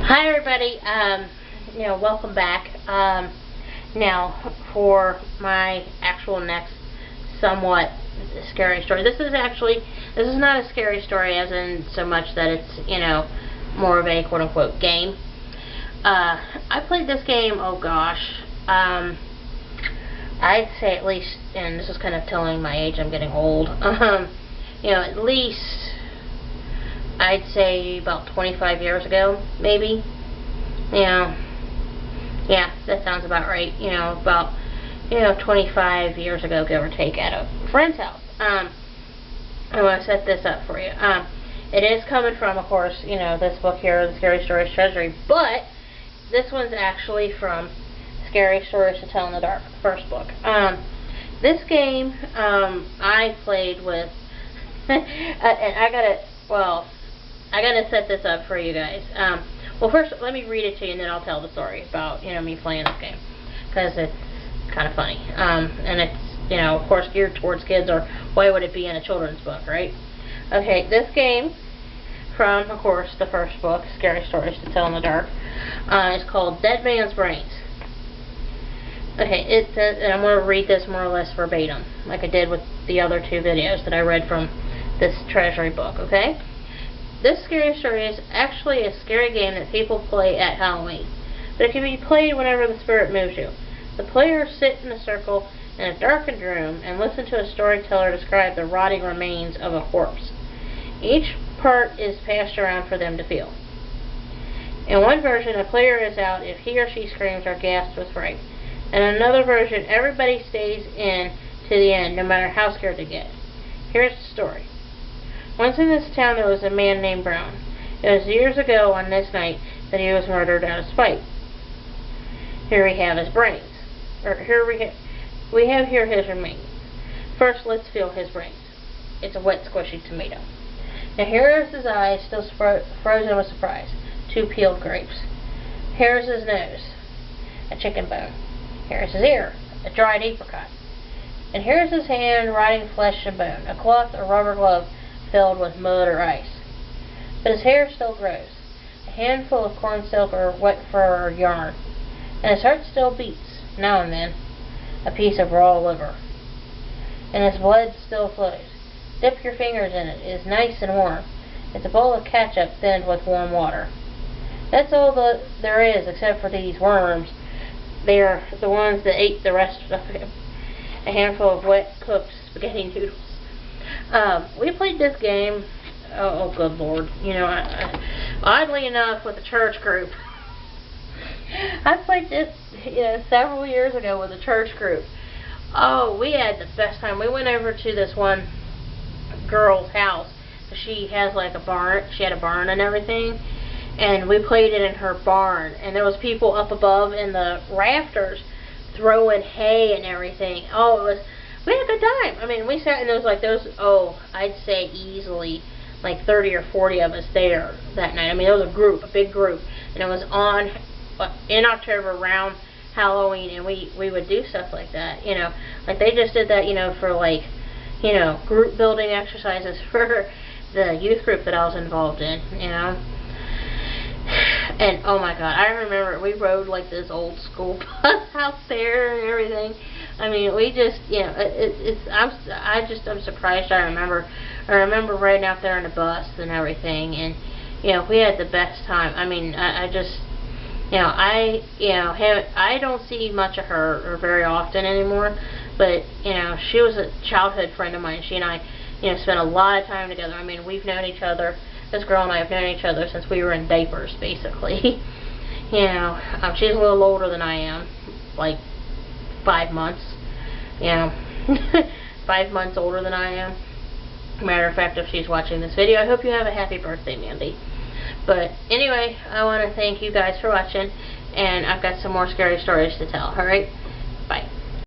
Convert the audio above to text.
Hi everybody, welcome back. Now for my actual next somewhat scary story. This is not a scary story as in so much that it's, more of a quote-unquote game. I played this game, oh gosh, I'd say at least, and this is kind of telling my age, I'm getting old, at least I'd say about 25 years ago, maybe. Yeah, that sounds about right. About 25 years ago, give or take, at a friend's house. I want to set this up for you. It is coming from, of course, this book here, The Scary Stories Treasury, but this one's actually from Scary Stories to Tell in the Dark, the first book. This game, I played with, and I gotta set this up for you guys. Well, first, let me read it to you, and then I'll tell the story about, me playing this game, because it's kind of funny. And it's, of course, geared towards kids, or why would it be in a children's book, right? Okay, this game, from, of course, the first book, Scary Stories to Tell in the Dark, is called Dead Man's Brains. Okay, it says, and I'm going to read this more or less verbatim, like I did with the other two videos that I read from this treasury book, okay? This scary story is actually a scary game that people play at Halloween, but it can be played whenever the spirit moves you. The players sit in a circle in a darkened room and listen to a storyteller describe the rotting remains of a corpse. Each part is passed around for them to feel. In one version, a player is out if he or she screams or gasps with fright. In another version, everybody stays in to the end, no matter how scared they get. Here's the story. Once in this town there was a man named Brown. It was years ago on this night that he was murdered out of spite. Here we have his brains. We have here his remains. First, let's feel his brains. It's a wet, squishy tomato. Now here is his eyes, still frozen with surprise. 2 peeled grapes. Here's his nose. A chicken bone. Here's his ear. A dried apricot. And here's his hand, rotting flesh and bone. A cloth or rubber glove filled with mud or ice. But his hair still grows. A handful of corn silk or wet fur or yarn. And his heart still beats, now and then, a piece of raw liver. And his blood still flows. Dip your fingers in it. It is nice and warm. It's a bowl of ketchup thinned with warm water. That's all there is except for these worms. They are the ones that ate the rest of him. A handful of wet cooked spaghetti noodles. We played this game, oh good lord, oddly enough with a church group. I played this, several years ago with a church group. Oh, we had the best time. We went over to this one girl's house. She has like a barn, she had a barn and everything, and we played it in her barn, and there was people up above in the rafters throwing hay and everything. Oh, we had a good time. I mean, we sat and I'd say easily like 30 or 40 of us there that night. I mean, it was a big group, and it was on in October around Halloween, and we would do stuff like that, like they just did that, for like, group building exercises for the youth group that I was involved in, And oh my god, I remember we rode like this old school bus out there and everything. I mean, we just, I'm surprised. I remember riding out there on the bus and everything, and we had the best time. I mean, I don't see much of her very often anymore, but she was a childhood friend of mine. She and I, spent a lot of time together. I mean, we've known each other. This girl and I have known each other since we were in diapers, basically. She's a little older than I am, like 5 months. 5 months older than I am. Matter of fact, if she's watching this video, I hope you have a happy birthday, Mandy. But anyway, I want to thank you guys for watching, and I've got some more scary stories to tell, alright?